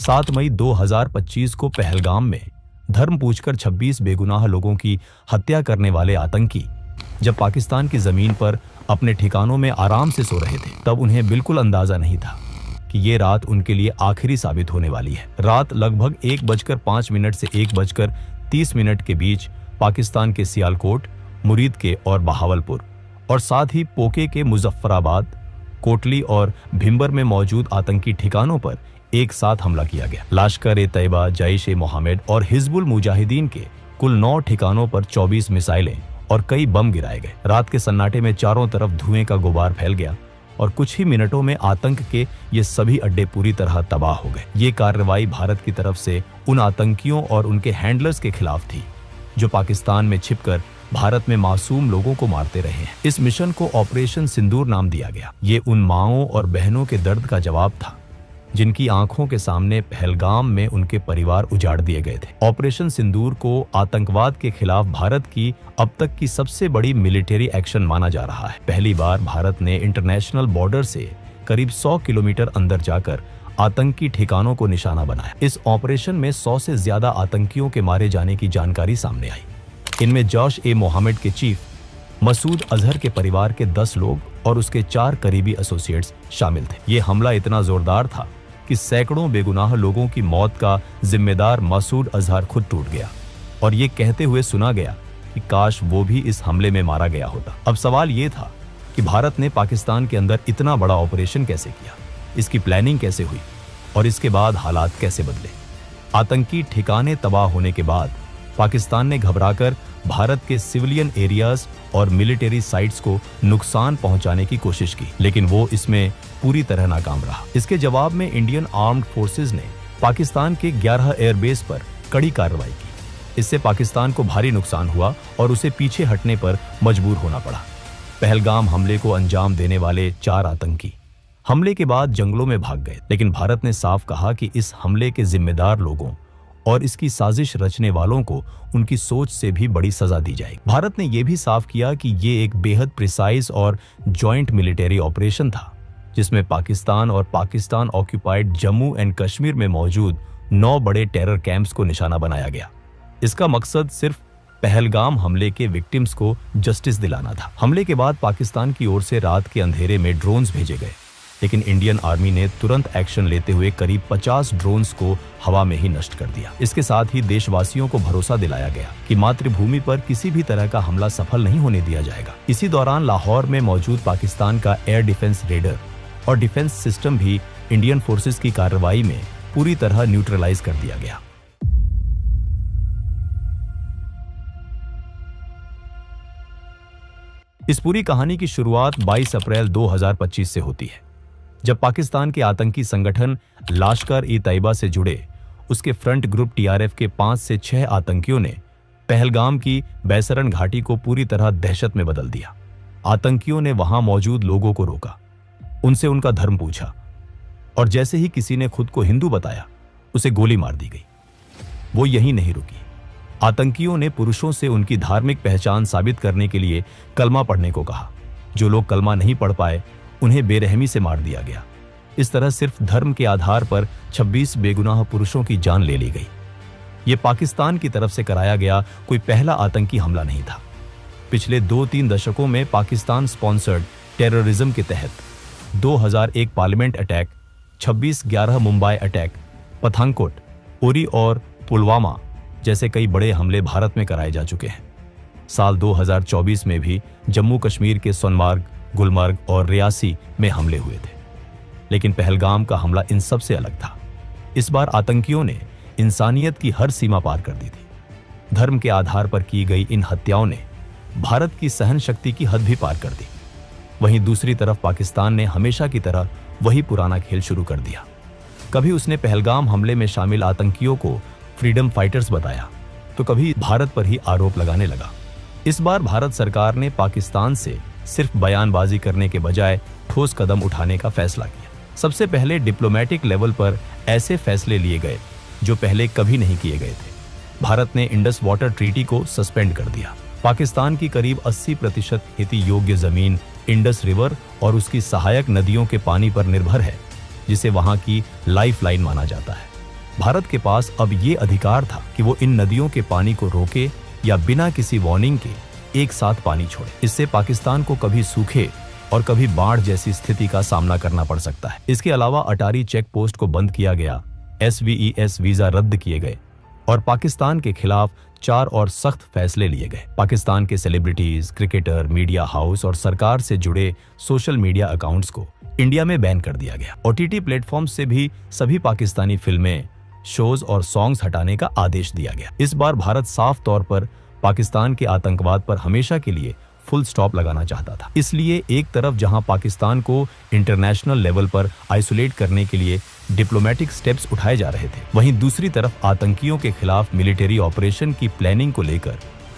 7 मई 2025 को पहलगाम में धर्म पूछकर 26 बेगुनाह लोगों की हत्या करने वाले आतंकी जब पाकिस्तान की जमीन पर अपने ठिकानों में आराम से सो रहे थे, तब उन्हें बिल्कुल अंदाजा नहीं था कि ये रात उनके लिए आखिरी साबित होने वाली है। रात लगभग 1:05 से 1:30 के बीच पाकिस्तान के सियालकोट, मुरीद के और बहावलपुर और साथ ही पोके के मुजफ्फराबाद, कोटली और भिंबर में मौजूद आतंकी ठिकानों पर एक साथ हमला किया गया। लश्कर-ए-तैयबा, जैश-ए-मोहम्मद और हिजबुल मुजाहिदीन के कुल 9 ठिकानों पर 24 मिसाइलें और कई बम गिराए गए। रात के सन्नाटे में चारों तरफ धुएं का गुबार फैल गया और कुछ ही मिनटों में आतंक के ये सभी अड्डे पूरी तरह तबाह हो गए। ये कार्रवाई भारत की तरफ से उन आतंकियों और उनके हैंडलर्स के खिलाफ थी जो पाकिस्तान में छिपकर भारत में मासूम लोगों को मारते रहे हैं। इस मिशन को ऑपरेशन सिंदूर नाम दिया गया। ये उन माओं और बहनों के दर्द का जवाब था जिनकी आंखों के सामने पहलगाम में उनके परिवार उजाड़ दिए गए थे। ऑपरेशन सिंदूर को आतंकवाद के खिलाफ भारत की अब तक की सबसे बड़ी मिलिट्री एक्शन माना जा रहा है। पहली बार भारत ने इंटरनेशनल बॉर्डर से करीब 100 किलोमीटर अंदर जाकर आतंकी ठिकानों को निशाना बनाया। इस ऑपरेशन में 100 से ज्यादा आतंकियों के मारे जाने की जानकारी सामने आई। इनमें जैश-ए-मोहम्मद के चीफ मसूद अजहर के परिवार के 10 लोग और उसके 4 करीबी एसोसिएट्स शामिल थे। ये हमला इतना जोरदार था कि सैकड़ों बेगुनाह लोगों की मौत का जिम्मेदार मसूद अजहर खुद टूट गया और ये कहते हुए सुना गया कि काश वो भी इस हमले में मारा गया होता। अब सवाल ये था कि भारत ने पाकिस्तान के अंदर इतना बड़ा ऑपरेशन कैसे किया, इसकी प्लानिंग कैसे हुई और इसके बाद हालात कैसे बदले। आतंकी ठिकाने तबाह होने के बाद पाकिस्तान ने घबराकर भारत के सिविलियन एरियाज और मिलिट्री साइट्स को नुकसान पहुंचाने की कोशिश की, लेकिन वो इसमें पूरी तरह नाकाम रहा। इसके जवाब में इंडियन आर्म्ड फोर्सेस ने पाकिस्तान के 11 एयरबेस पर कड़ी कार्रवाई की। इससे पाकिस्तान को भारी नुकसान हुआ और उसे पीछे हटने पर मजबूर होना पड़ा। पहलगाम हमले को अंजाम देने वाले 4 आतंकी हमले के बाद जंगलों में भाग गए, लेकिन भारत ने साफ कहा कि इस हमले के जिम्मेदार लोगों और इसकी साजिश रचने वालों को उनकी सोच से भी बड़ी सजा दी जाएगी। भारत ने यह भी साफ किया कि ये एक बेहद प्रिसाइज और जॉइंट मिलिट्री ऑपरेशन था जिसमें पाकिस्तान और पाकिस्तान ऑक्यूपाइड जम्मू एंड कश्मीर में मौजूद 9 बड़े टेरर कैंप्स को निशाना बनाया गया। इसका मकसद सिर्फ पहलगाम हमले के विक्टिम्स को जस्टिस दिलाना था। हमले के बाद पाकिस्तान की ओर से रात के अंधेरे में ड्रोन्स भेजे गए, लेकिन इंडियन आर्मी ने तुरंत एक्शन लेते हुए करीब 50 ड्रोन्स को हवा में ही नष्ट कर दिया। इसके साथ ही देशवासियों को भरोसा दिलाया गया कि मातृभूमि पर किसी भी तरह का हमला सफल नहीं होने दिया जाएगा। इसी दौरान लाहौर में मौजूद पाकिस्तान का एयर डिफेंस रेडर और डिफेंस सिस्टम भी इंडियन फोर्सेस की कार्रवाई में पूरी तरह न्यूट्रलाइज कर दिया गया। इस पूरी कहानी की शुरुआत 22 अप्रैल 2025 से होती है, जब पाकिस्तान के आतंकी संगठन लश्कर-ए-तैयबा से जुड़े उसके फ्रंट ग्रुप टीआरएफ के 5 से 6 आतंकियों ने पहलगाम की बैसरन घाटी को पूरी तरह दहशत में बदल दिया। आतंकियों ने वहां मौजूद लोगों को रोका, उनसे उनका धर्म पूछा और जैसे ही किसी ने खुद को हिंदू बताया, उसे गोली मार दी गई। वो यहीं नहीं रुकी। आतंकियों ने पुरुषों से उनकी धार्मिक पहचान साबित करने के लिए कलमा पढ़ने को कहा। जो लोग कलमा नहीं पढ़ पाए, उन्हें बेरहमी से मार दिया गया। इस तरह सिर्फ धर्म के आधार पर 26 बेगुनाह पुरुषों की जान ले ली गई। ये पाकिस्तान की तरफ से कराया गया कोई पहला आतंकी हमला नहीं था। पिछले 2-3 दशकों में पाकिस्तान स्पॉन्सर्ड टेररिज्म के तहत 2001 parliament attack, 26/11 Mumbai attack, Pathankot, Uri और पुलवामा जैसे कई बड़े हमले भारत में कराए जा चुके हैं। साल 2024 में भी जम्मू कश्मीर के सोनमार्ग, गुलमर्ग और रियासी में हमले हुए थे, लेकिन पहलगाम का हमला इन सब से अलग था। इस बार आतंकियों ने इंसानियत की हर सीमा पार कर दी थी। धर्म के आधार पर की गई इन हत्याओं ने भारत की सहन शक्ति की हद भी पार कर दी। वहीं दूसरी तरफ पाकिस्तान ने हमेशा की तरह वही पुराना खेल शुरू कर दिया। कभी उसने पहलगाम हमले में शामिल आतंकियों को फ्रीडम फाइटर्स बताया, तो कभी भारत पर ही आरोप लगाने लगा। इस बार भारत सरकार ने पाकिस्तान से सिर्फ बयानबाजी करने के बजाय ठोस कदम उठाने का फैसला किया। सबसे पहले डिप्लोमेटिक लेवल पर ऐसे फैसले लिए गए जो पहले कभी नहीं किए गए थे। भारत ने इंडस वाटर ट्रीटी को सस्पेंड कर दिया। पाकिस्तान की करीब 80% खेती योग्य जमीन इंडस रिवर और उसकी सहायक नदियों के पानी पर निर्भर है, जिसे वहां की लाइफलाइन माना जाता है। भारत के पास अब ये अधिकार था कि वो इन नदियों के पानी को रोके या बिना किसी वार्निंग के एक साथ पानी छोड़े। इससे पाकिस्तान को कभी सूखे और कभी बाढ़ जैसी स्थिति का सामना करना पड़ सकता है। इसके अलावा अटारी चेक पोस्ट को बंद किया गया, SVES वीजा रद्द किए गए और पाकिस्तान के खिलाफ 4 और सख्त फैसले लिए गए। पाकिस्तान के सेलिब्रिटीज, क्रिकेटर, मीडिया हाउस और सरकार से जुड़े सोशल मीडिया अकाउंट्स को इंडिया में बैन कर दिया गया। OTT प्लेटफॉर्म से भी सभी पाकिस्तानी फिल्में, शोज और सॉन्ग्स हटाने का आदेश दिया गया। इस बार भारत साफ तौर पर पाकिस्तान के आतंकवाद पर हमेशा के लिए फुल स्टॉप लगाना चाहता था। इसलिए एक तरफ जहां पाकिस्तान को इंटरनेशनल लेवल पर आइसोलेट करने के लिए डिप्लोमेटिक स्टेप्स उठाए जा रहे थे, वहीं दूसरी तरफ आतंकियों के खिलाफ मिलिट्री ऑपरेशन की प्लानिंग को लेकर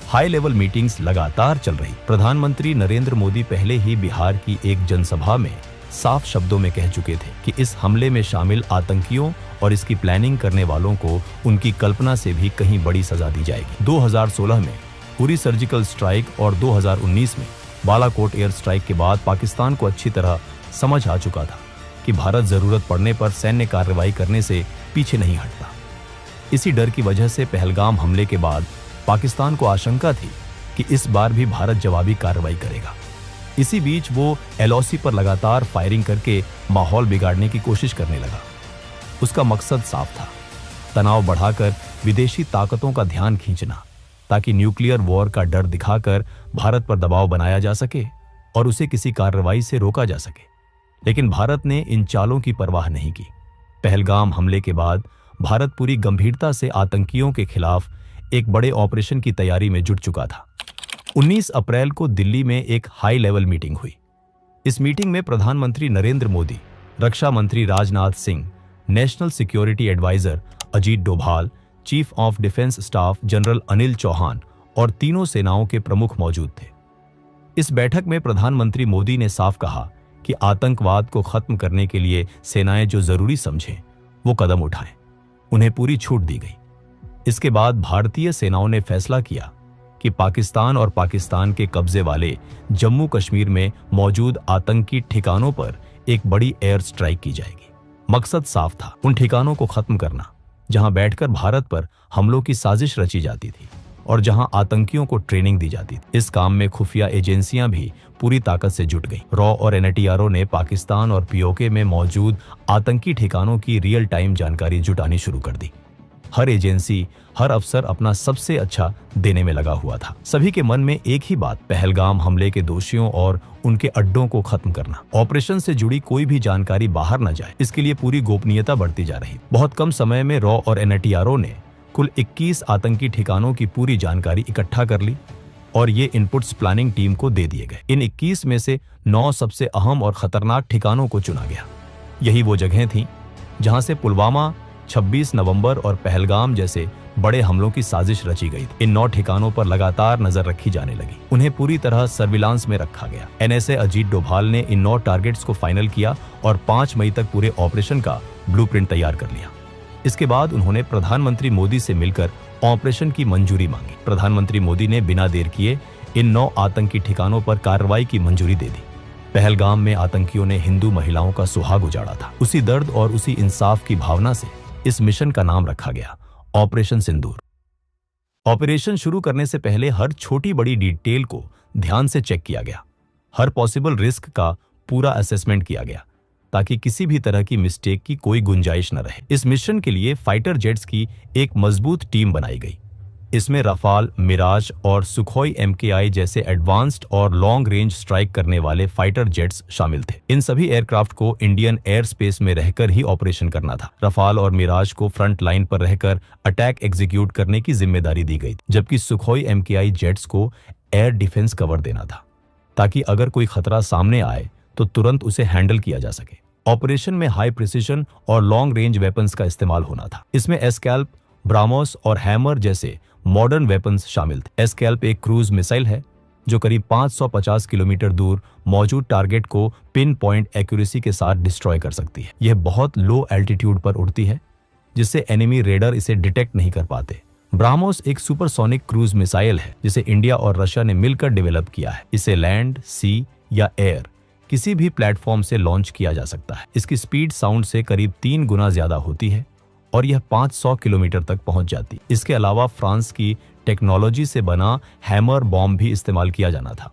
हाई लेवल मीटिंग्स लगातार चल रही। प्रधानमंत्री नरेंद्र मोदी पहले ही बिहार की एक जनसभा में साफ शब्दों में कह चुके थे कि इस हमले में शामिल आतंकियों और इसकी प्लानिंग करने वालों को उनकी कल्पना से भी कहीं बड़ी सजा दी जाएगी। 2016 में उरी सर्जिकल स्ट्राइक और 2019 में बालाकोट एयर स्ट्राइक के बाद पाकिस्तान को अच्छी तरह समझ आ चुका था कि भारत जरूरत पड़ने पर सैन्य कार्रवाई करने से पीछे नहीं हटता। इसी डर की वजह से पहलगाम हमले के बाद पाकिस्तान को आशंका थी कि इस बार भी भारत जवाबी कार्रवाई करेगा। इसी बीच वो LOC पर लगातार फायरिंग करके माहौल बिगाड़ने की कोशिश करने लगा। उसका मकसद साफ था, तनाव बढ़ाकर विदेशी ताकतों का ध्यान खींचना, ताकि न्यूक्लियर वॉर का डर दिखाकर भारत पर दबाव बनाया जा सके और उसे किसी कार्रवाई से रोका जा सके। लेकिन भारत ने इन चालों की परवाह नहीं की। पहलगाम हमले के बाद भारत पूरी गंभीरता से आतंकियों के खिलाफ एक बड़े ऑपरेशन की तैयारी में जुट चुका था। 19 अप्रैल को दिल्ली में एक हाई लेवल मीटिंग हुई। इस मीटिंग में प्रधानमंत्री नरेंद्र मोदी, रक्षा मंत्री Rajnath Singh, national security advisor Ajit Doval, chief of defence staff general Anil Chauhan और तीनों सेनाओं के प्रमुख मौजूद थे। इस बैठक में प्रधानमंत्री मोदी ने साफ कहा कि आतंकवाद को खत्म करने के लिए सेनाएं जो जरूरी समझें वो कदम उठाएं। उन्हें पूरी छूट दी गई। इसके बाद भारतीय सेनाओं ने फैसला किया कि पाकिस्तान और पाकिस्तान के कब्जे वाले जम्मू कश्मीर में मौजूद आतंकी ठिकानों पर एक बड़ी एयर स्ट्राइक की जाएगी। मकसद साफ था, उन ठिकानों को खत्म करना जहां बैठकर भारत पर हमलों की साजिश रची जाती थी और जहां आतंकियों को ट्रेनिंग दी जाती थी। इस काम में खुफिया एजेंसियां भी पूरी ताकत से जुट गईं। रॉ और NTRO ने पाकिस्तान और POK में मौजूद आतंकी ठिकानों की रियल टाइम जानकारी जुटानी शुरू कर दी। हर एजेंसी, हर अफसर अपना सबसे अच्छा देने में लगा हुआ था। सभी के मन में एक ही बात, पहलगाम हमले के दोषियों और उनके अड्डों को खत्म करना। ऑपरेशन से जुड़ी कोई भी जानकारी बाहर न जाए, इसके लिए पूरी गोपनीयता बढ़ती जा रही। बहुत कम समय में रॉ और NTRO ने कुल 21 आतंकी ठिकानों की पूरी जानकारी इकट्ठा कर ली और ये इनपुट्स प्लानिंग टीम को दे दिए गए। इन 21 में से 9 सबसे अहम और खतरनाक ठिकानों को चुना गया। यही वो जगहें थीं जहां से पुलवामा, 26 नवंबर और पहलगाम जैसे बड़े हमलों की साजिश रची गई। इन 9 ठिकानों पर लगातार नजर रखी जाने लगी। उन्हें पूरी तरह सर्विलांस में रखा गया। NSA अजीत डोभाल ने इन 9 टारगेट्स को फाइनल किया और 5 मई तक पूरे ऑपरेशन का ब्लूप्रिंट तैयार कर लिया। इसके बाद उन्होंने प्रधानमंत्री मोदी से मिलकर ऑपरेशन की मंजूरी मांगी। प्रधानमंत्री मोदी ने बिना देर किए इन 9 आतंकी ठिकानों पर कार्रवाई की मंजूरी दे दी। पहलगाम में आतंकियों ने हिंदू महिलाओं का सुहाग उजाड़ा था। उसी दर्द और उसी इंसाफ की भावना से इस मिशन का नाम रखा गया, ऑपरेशन सिंदूर। ऑपरेशन शुरू करने से पहले हर छोटी बड़ी डिटेल को ध्यान से चेक किया गया। हर पॉसिबल रिस्क का पूरा असेसमेंट किया गया ताकि किसी भी तरह की मिस्टेक की कोई गुंजाइश न रहे। इस मिशन के लिए फाइटर जेट्स की एक मजबूत टीम बनाई गई। इसमें रफाल, मिराज और सुखोई MKI जैसे एडवांस्ड और लॉन्ग रेंज स्ट्राइक करने वाले फाइटर जेट्स शामिल थे। इन सभी एयरक्राफ्ट को इंडियन एयर स्पेस में रहकर ही ऑपरेशन करना था। रफाल और मिराज को फ्रंट लाइन पर रहकर अटैक एग्जीक्यूट करने की जिम्मेदारी दी गई, जबकि सुखोई MKI जेट्स को एयर डिफेंस कवर देना था ताकि अगर कोई खतरा सामने आए तो तुरंत उसे हैंडल किया जा सके। ऑपरेशन में हाई प्रिसिशन और लॉन्ग रेंज वेपन्स का इस्तेमाल होना था। इसमें एस्कैल्प, ब्रामोस और हैमर जैसे मॉडर्न वेपन्स शामिल थे। एस्कैल्प एक क्रूज मिसाइल है जो करीब 550 किलोमीटर दूर मौजूद टारगेट को पिन पॉइंट एक्यूरेसी के साथ डिस्ट्रॉय कर सकती है। यह बहुत लो एल्टीट्यूड पर उड़ती है जिससे एनिमी रेडर इसे डिटेक्ट नहीं कर पाते। ब्राह्मोस एक सुपरसोनिक क्रूज मिसाइल है जिसे इंडिया और रशिया ने मिलकर डेवलप किया है। इसे लैंड, सी या एयर किसी भी प्लेटफॉर्म से लॉन्च किया जा सकता है। इसकी स्पीड साउंड से करीब 3 गुना ज्यादा होती है और यह 500 किलोमीटर तक पहुंच जाती। इसके अलावा फ्रांस की टेक्नोलॉजी से बना हैमर बॉम्ब भी इस्तेमाल किया जाना था।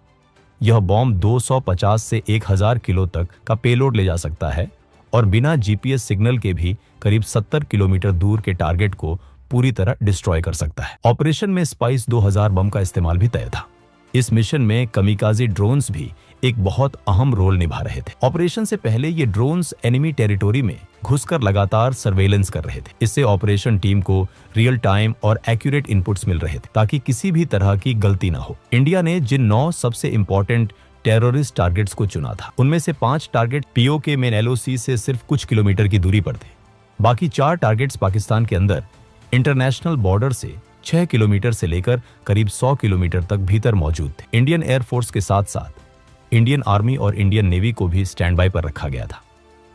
यह बॉम्ब 250 से 1000 किलो तक का पेलोड ले जा सकता है और बिना जीपीएस सिग्नल के भी करीब 70 किलोमीटर दूर के टारगेट को पूरी तरह डिस्ट्रॉय कर सकता है। ऑपरेशन में स्पाइस 2000 बम का इस्तेमाल भी तय था। इस मिशन में कमिकाजी ड्रोन्स भी एक बहुत अहम रोल निभा रहे थे। ऑपरेशन से पहले ये ड्रोन्स एनिमी टेरिटोरी में घुसकर लगातार सर्वेलेंस कर रहे थे। इससे ऑपरेशन टीम को रियल टाइम और एक्यूरेट इनपुट्स मिल रहे थे ताकि किसी भी तरह की गलती ना हो। इंडिया ने जिन 9 सबसे इंपॉर्टेंट टेररिस्ट टारगेट्स को चुना था, उनमें से 5 टारगेट पीओके मेन एलओसी से सिर्फ कुछ किलोमीटर की दूरी पर थे। बाकी 4 टारगेट्स पाकिस्तान के अंदर इंटरनेशनल बॉर्डर से 6 किलोमीटर से लेकर करीब 100 किलोमीटर तक भीतर मौजूद थे। इंडियन एयरफोर्स के साथ साथ इंडियन आर्मी और इंडियन नेवी को भी स्टैंड बाय पर रखा गया था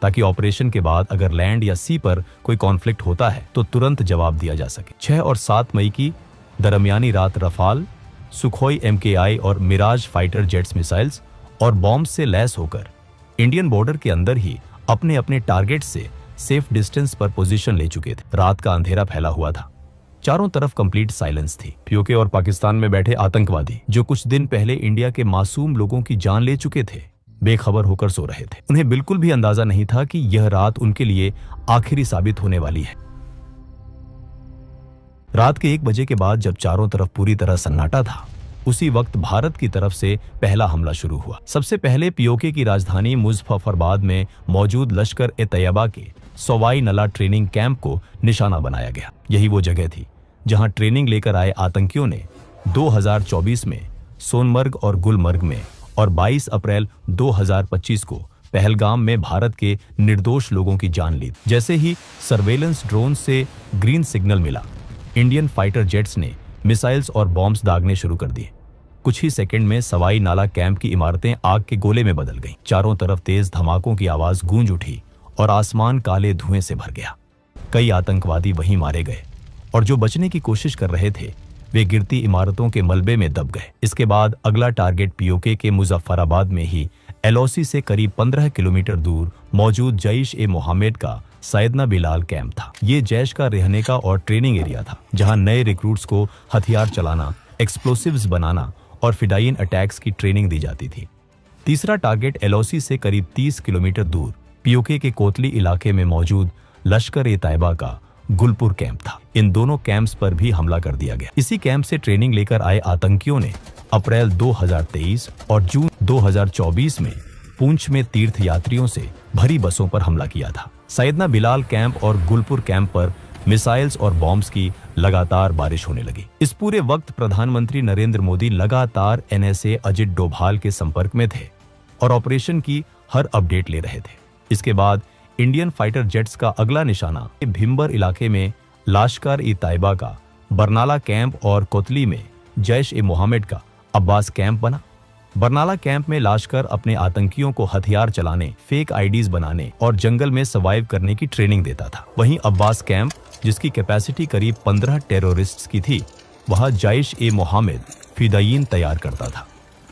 ताकि ऑपरेशन के बाद अगर लैंड या सी पर कोई कॉन्फ्लिक्ट होता है तो तुरंत जवाब दिया जा सके। 6 और 7 मई की दरमियानी रात रफाल, सुखोई MKI और मिराज फाइटर जेट्स मिसाइल्स और बॉम्ब से लैस होकर इंडियन बॉर्डर के अंदर ही अपने अपने टारगेट से सेफ डिस्टेंस पर पोजीशन ले चुके थे। रात का अंधेरा फैला हुआ था, चारों तरफ कंप्लीट साइलेंस थी। पीओके और पाकिस्तान में बैठे आतंकवादी जो कुछ दिन पहले इंडिया के मासूम लोगों की जान ले चुके थे, बेखबर होकर सो रहे थे। उन्हें बिल्कुल भी अंदाजा नहीं था कि यह रात उनके लिए आखिरी साबित होने वाली है। रात के 1 बजे के बाद जब चारों तरफ पूरी तरह सन्नाटा था, उसी वक्त भारत की तरफ से पहला हमला शुरू हुआ। सबसे पहले पीओके की राजधानी मुजफ्फराबाद में मौजूद लश्कर-ए-तैयबा के सवाई नला ट्रेनिंग कैंप को निशाना बनाया गया। यही वो जगह थी जहां ट्रेनिंग लेकर आए आतंकियों ने 2024 में सोनमर्ग और गुलमर्ग में और 22 अप्रैल 2025 को पहलगाम में भारत के निर्दोष लोगों की जान ली। जैसे ही सर्वेलेंस ड्रोन से ग्रीन सिग्नल मिला, इंडियन फाइटर जेट्स ने मिसाइल्स और बॉम्ब्स दागने शुरू कर दिए। कुछ ही सेकंड में सवाई नाला कैंप की इमारतें आग के गोले में बदल गईं। चारों तरफ तेज धमाकों की आवाज गूंज उठी और आसमान काले धुएं से भर गया। कई आतंकवादी वहीं मारे गए और जो बचने की कोशिश कर रहे थे वे गिरती इमारतों के मलबे में दब गए। इसके बाद अगला टारगेट पीओके के मुजफ्फराबाद में ही एलओसी से करीब 15 किलोमीटर दूर मौजूद जैश-ए-मोहम्मद का सैयदना बिलाल कैंप था। ये जैश का रहने का और ट्रेनिंग एरिया था जहां नए रिक्रूट्स को हथियार चलाना, एक्सप्लोसिव्स बनाना और फिडाइन अटैक्स की ट्रेनिंग दी जाती थी। तीसरा टारगेट एलओसी से करीब 30 किलोमीटर दूर पीओके के कोतली इलाके में मौजूद लश्कर-ए-तैयबा का गुलपुर कैंप था। इन दोनों कैंप्स पर भी हमला कर दिया गया। इसी कैंप से ट्रेनिंग लेकर आए आतंकियों ने अप्रैल 2023 और जून 2024 में पुंछ में तीर्थ यात्रियों से भरी बसों पर हमला किया था। सैयदना बिलाल कैंप और गुलपुर कैंप पर मिसाइल्स और बॉम्ब्स की लगातार बारिश होने लगी। इस पूरे वक्त प्रधानमंत्री नरेंद्र मोदी लगातार NSA अजित डोभाल के संपर्क में थे और ऑपरेशन की हर अपडेट ले रहे थे। इसके बाद इंडियन फाइटर जेट्स का अगला निशाना भिम्बर इलाके में लश्कर-ए-तैयबा का बरनाला कैंप और कोतली में जैश-ए-मोहम्मद का अब्बास कैंप बना। बरनाला कैंप में लश्कर अपने आतंकियों को हथियार चलाने, फेक आईडीज बनाने और जंगल में सर्वाइव करने की ट्रेनिंग देता था। वहीं अब्बास कैंप, जिसकी कैपेसिटी करीब 15 टेररिस्ट्स की थी, वहां जैश-ए-मोहम्मद फिदायीन तैयार करता था।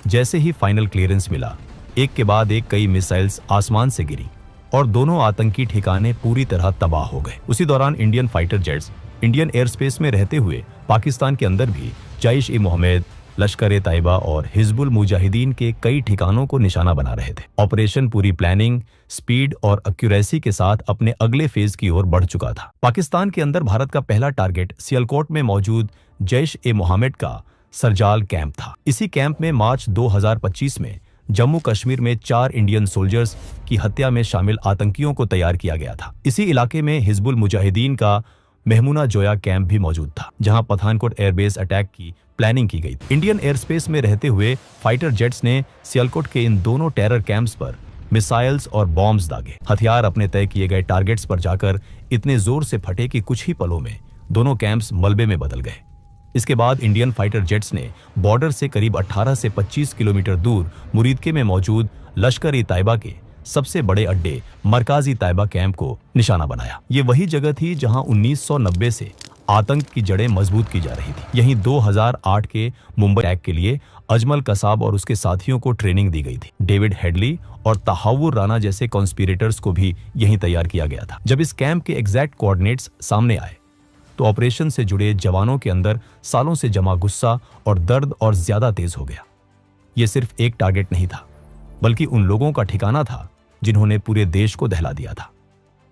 जैसे ही फाइनल क्लियरेंस मिला, एक के बाद एक कई मिसाइल्स आसमान से गिरी और दोनों आतंकी ठिकाने पूरी तरह तबाह हो गए। उसी दौरान Indian fighter jets Indian air space में रहते हुए पाकिस्तान के अंदर भी जैश-ए-मोहम्मद, लश्कर-ए-तैयबा और हिजबुल मुजाहिदीन के कई ठिकानों को निशाना बना रहे थे। ऑपरेशन पूरी प्लानिंग, स्पीड और एक्यूरेसी के साथ अपने अगले फेज की ओर बढ़ चुका था। पाकिस्तान के अंदर भारत का पहला टारगेट सियालकोट में मौजूद जैश-ए-मोहम्मद का सरजाल कैंप था। इसी कैंप में मार्च 2025 में जम्मू कश्मीर में 4 इंडियन सोल्जर्स की हत्या में शामिल आतंकियों को तैयार किया गया था। इसी इलाके में हिजबुल मुजाहिदीन का मेहमुना जोया कैंप भी मौजूद था, जहां पठानकोट एयरबेस अटैक की प्लानिंग की गई। इंडियन एयर स्पेस में रहते हुए फाइटर जेट्स ने सियालकोट के इन दोनों टेरर कैंप्स पर मिसाइल्स और बॉम्ब्स दागे। हथियार अपने तय किए गए टारगेट्स पर जाकर इतने जोर से फटे कि कुछ ही पलों में दोनों कैंप्स मलबे में बदल गए। इसके बाद इंडियन फाइटर जेट्स ने बॉर्डर से करीब 18 से 25 किलोमीटर दूर मुरीदके में मौजूद लश्कर-ए-तैयबा के सबसे बड़े अड्डे मरकाजी तैयबा कैंप को निशाना बनाया। ये वही जगह थी जहां 1990 से आतंक की जड़ें मजबूत की जा रही थी। यहीं 2008 के मुंबई अटैक के लिए अजमल कसाब और उसके साथियों को ट्रेनिंग दी गई थी। डेविड हेडली और तहावुर राना जैसे कॉन्स्पिरेटर्स को भी यहीं तैयार किया गया था। जब इस कैंप के एग्जैक्ट कोऑर्डिनेट्स सामने आए तो ऑपरेशन से जुड़े जवानों के अंदर सालों से जमा गुस्सा और दर्द और ज्यादा तेज हो गया। यह सिर्फ एक टारगेट नहीं था, बल्कि उन लोगों का ठिकाना था जिन्होंने पूरे देश को दहला दिया था।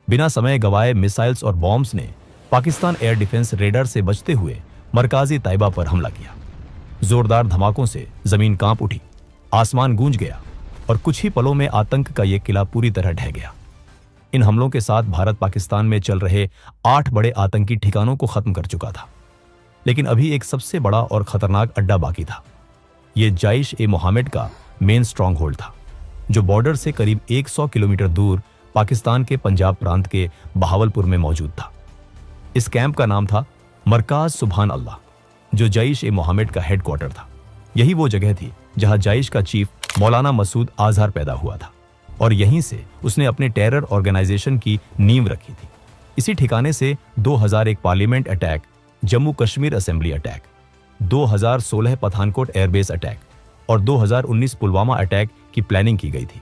बिना समय गंवाए मिसाइल्स और बॉम्ब्स ने पाकिस्तान एयर डिफेंस रेडार से बचते हुए मरकाजी तैयबा पर हमला किया। जोरदार धमाकों से जमीन कांप उठी, आसमान गूंज गया और कुछ ही पलों में आतंक का यह किला पूरी तरह ढह गया। इन हमलों के साथ भारत पाकिस्तान में चल रहे 8 बड़े आतंकी ठिकानों को खत्म कर चुका था, लेकिन अभी एक सबसे बड़ा और खतरनाक अड्डा बाकी था। यह जैश-ए-मोहम्मद का मेन स्ट्रांग होल्ड था, जो बॉर्डर से करीब 100 किलोमीटर दूर पाकिस्तान के पंजाब प्रांत के बहावलपुर में मौजूद था। इस कैंप का नाम था मरकाज सुभान अल्लाह, जो जैश-ए-मोहम्मद का हेडक्वार्टर था। यही वो जगह थी जहां जैश का चीफ मौलाना मसूद अजहर पैदा हुआ था और यहीं से उसने अपने टेरर ऑर्गेनाइजेशन की नींव रखी थी। इसी ठिकाने से 2001 parliament attack, Jammu Kashmir assembly attack, 2016 Pathankot airbase attack और 2019 पुलवामा अटैक की प्लानिंग की गई थी।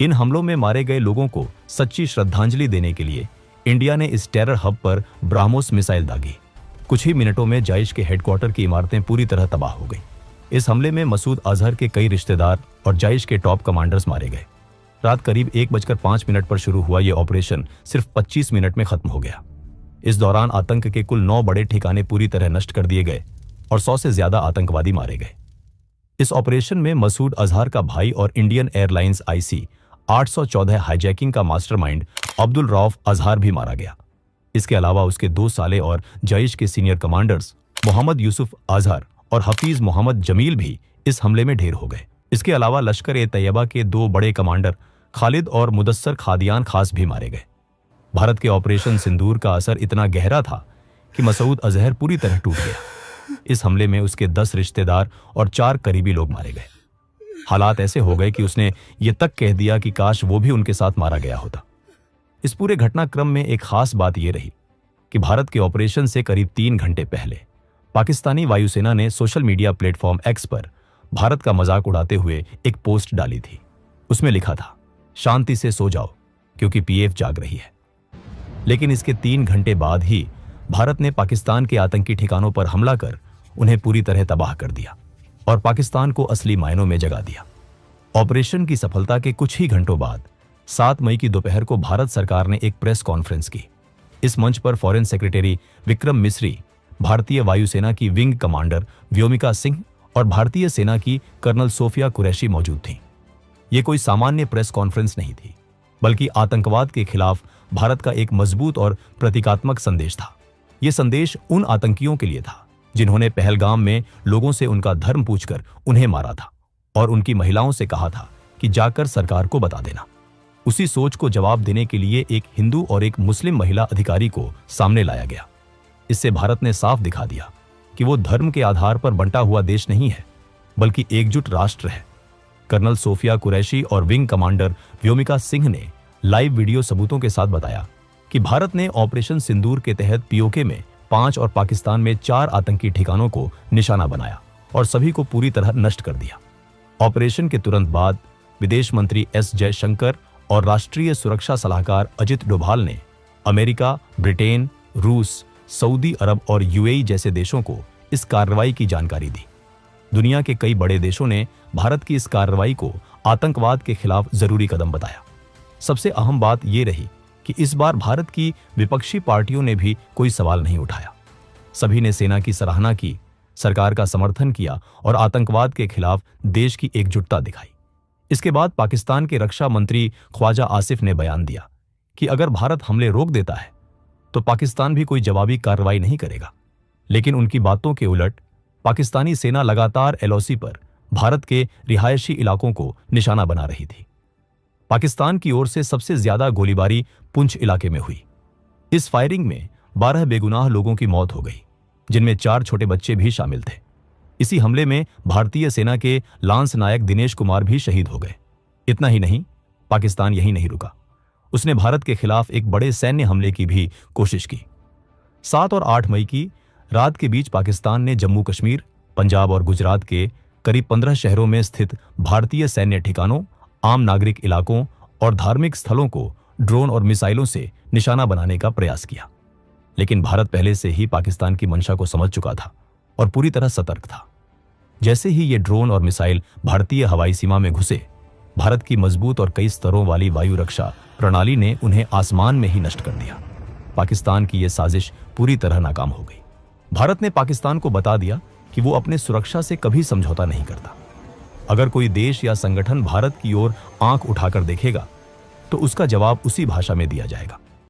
इन हमलों में मारे गए लोगों को सच्ची श्रद्धांजलि देने के लिए इंडिया ने इस टेरर हब पर ब्राह्मोस मिसाइल दागी। कुछ ही मिनटों में जैश के हेडक्वार्टर की इमारतें पूरी तरह तबाह हो गई। इस हमले में मसूद अजहर के कई रिश्तेदार और जैश के टॉप कमांडर्स मारे गए। रात करीब 1:05 पर शुरू हुआ यह ऑपरेशन सिर्फ 25 मिनट में खत्म हो गया। इस दौरान आतंक के कुल 9 बड़े ठिकाने पूरी तरह नष्ट कर दिए गए और 100 से ज्यादा आतंकवादी मारे गए। इस ऑपरेशन में मसूद अजहर का भाई और इंडियन एयरलाइंस IC 814 हाईजैकिंग का मास्टरमाइंड अब्दुल रऊफ अजहर भी मारा गया। इसके अलावा उसके 2 साले और जैश के सीनियर कमांडर्स मोहम्मद यूसुफ अजहर और हफीज मोहम्मद जमील भी इस हमले में ढेर हो गए। इसके अलावा लश्कर-ए-तैयबा के 2 बड़े कमांडर खालिद और मुदस्सर खादियान खास भी मारे गए। भारत के ऑपरेशन सिंदूर का असर इतना गहरा था कि मसूद अजहर पूरी तरह टूट गया। इस हमले में उसके 10 रिश्तेदार और 4 करीबी लोग मारे गए। हालात ऐसे हो गए कि उसने ये तक कह दिया कि काश वो भी उनके साथ मारा गया होता। इस पूरे घटनाक्रम में एक खास बात यह रही कि भारत के ऑपरेशन से करीब 3 घंटे पहले पाकिस्तानी वायुसेना ने सोशल मीडिया प्लेटफॉर्म X पर भारत का मजाक उड़ाते हुए एक पोस्ट डाली थी। उसमें लिखा था, शांति से सो जाओ क्योंकि PF जाग रही है। लेकिन इसके 3 घंटे बाद ही भारत ने पाकिस्तान के आतंकी ठिकानों पर हमला कर उन्हें पूरी तरह तबाह कर दिया और पाकिस्तान को असली मायनों में जगा दिया। ऑपरेशन की सफलता के कुछ ही घंटों बाद 7 मई की दोपहर को भारत सरकार ने एक प्रेस कॉन्फ्रेंस की। इस मंच पर फॉरेन सेक्रेटरी विक्रम मिस्री, भारतीय वायुसेना की विंग कमांडर व्योमिका सिंह और भारतीय सेना की कर्नल सोफिया कुरैशी मौजूद थीं। ये कोई सामान्य प्रेस कॉन्फ्रेंस नहीं थी, बल्कि आतंकवाद के खिलाफ भारत का एक मजबूत और प्रतीकात्मक संदेश था। यह संदेश उन आतंकियों के लिए था जिन्होंने पहलगाम में लोगों से उनका धर्म पूछकर उन्हें मारा था और उनकी महिलाओं से कहा था कि जाकर सरकार को बता देना। उसी सोच को जवाब देने के लिए एक हिंदू और एक मुस्लिम महिला अधिकारी को सामने लाया गया। इससे भारत ने साफ दिखा दिया कि वो धर्म के आधार पर बंटा हुआ देश नहीं है, बल्कि एकजुट राष्ट्र है। कर्नल सोफिया कुरैशी और विंग कमांडर व्योमिका सिंह ने लाइव वीडियो सबूतों के साथ बताया कि भारत ने ऑपरेशन सिंदूर के तहत POK में 5 और पाकिस्तान में 4 आतंकी ठिकानों को निशाना बनाया और सभी को पूरी तरह नष्ट कर दिया। ऑपरेशन के तुरंत बाद विदेश मंत्री S जयशंकर और राष्ट्रीय सुरक्षा सलाहकार अजित डोभाल ने अमेरिका, ब्रिटेन, रूस, सऊदी अरब और UAE जैसे देशों को इस कार्रवाई की जानकारी दी। दुनिया के कई बड़े देशों ने भारत की इस कार्रवाई को आतंकवाद के खिलाफ जरूरी कदम बताया। सबसे अहम बात यह रही कि इस बार भारत की विपक्षी पार्टियों ने भी कोई सवाल नहीं उठाया। सभी ने सेना की सराहना की, सरकार का समर्थन किया और आतंकवाद के खिलाफ देश की एकजुटता दिखाई। इसके बाद पाकिस्तान के रक्षा मंत्री ख्वाजा आसिफ ने बयान दिया कि अगर भारत हमले रोक देता है तो पाकिस्तान भी कोई जवाबी कार्रवाई नहीं करेगा। लेकिन उनकी बातों के उलट पाकिस्तानी सेना लगातार LOC पर भारत के रिहायशी इलाकों को निशाना बना रही थी। पाकिस्तान की ओर से सबसे ज्यादा गोलीबारी पुंछ इलाके में हुई। इस फायरिंग में 12 बेगुनाह लोगों की मौत हो गई, जिनमें 4 छोटे बच्चे भी शामिल थे। इसी हमले में भारतीय सेना के लांस नायक दिनेश कुमार भी शहीद हो गए। इतना ही नहीं, पाकिस्तान यहीं नहीं रुका, उसने भारत के खिलाफ एक बड़े सैन्य हमले की भी कोशिश की। 7 और 8 मई की रात के बीच पाकिस्तान ने जम्मू कश्मीर, पंजाब और गुजरात के करीब 15 शहरों में स्थित भारतीय सैन्य ठिकानों, आम नागरिक इलाकों और धार्मिक स्थलों को ड्रोन और मिसाइलों से निशाना बनाने का प्रयास किया। लेकिन भारत पहले से ही पाकिस्तान की मंशा को समझ चुका था और पूरी तरह सतर्क था। जैसे ही ये ड्रोन और मिसाइल भारतीय हवाई सीमा में घुसे, भारत की मजबूत और कई स्तरों वाली वायु रक्षा प्रणाली ने उन्हें आसमान में ही नष्ट कर दिया। पाकिस्तान की यह साजिश पूरी तरह नाकाम हो गई। भारत ने पाकिस्तान को बता दिया कि वो अपने सुरक्षा से कभी समझौता नहीं करता। अगर कोई देश या संगठन भारत की ओर आंख उठाकर देखेगा तो उसका जवाब उसी भाषा में दिया जाएगा।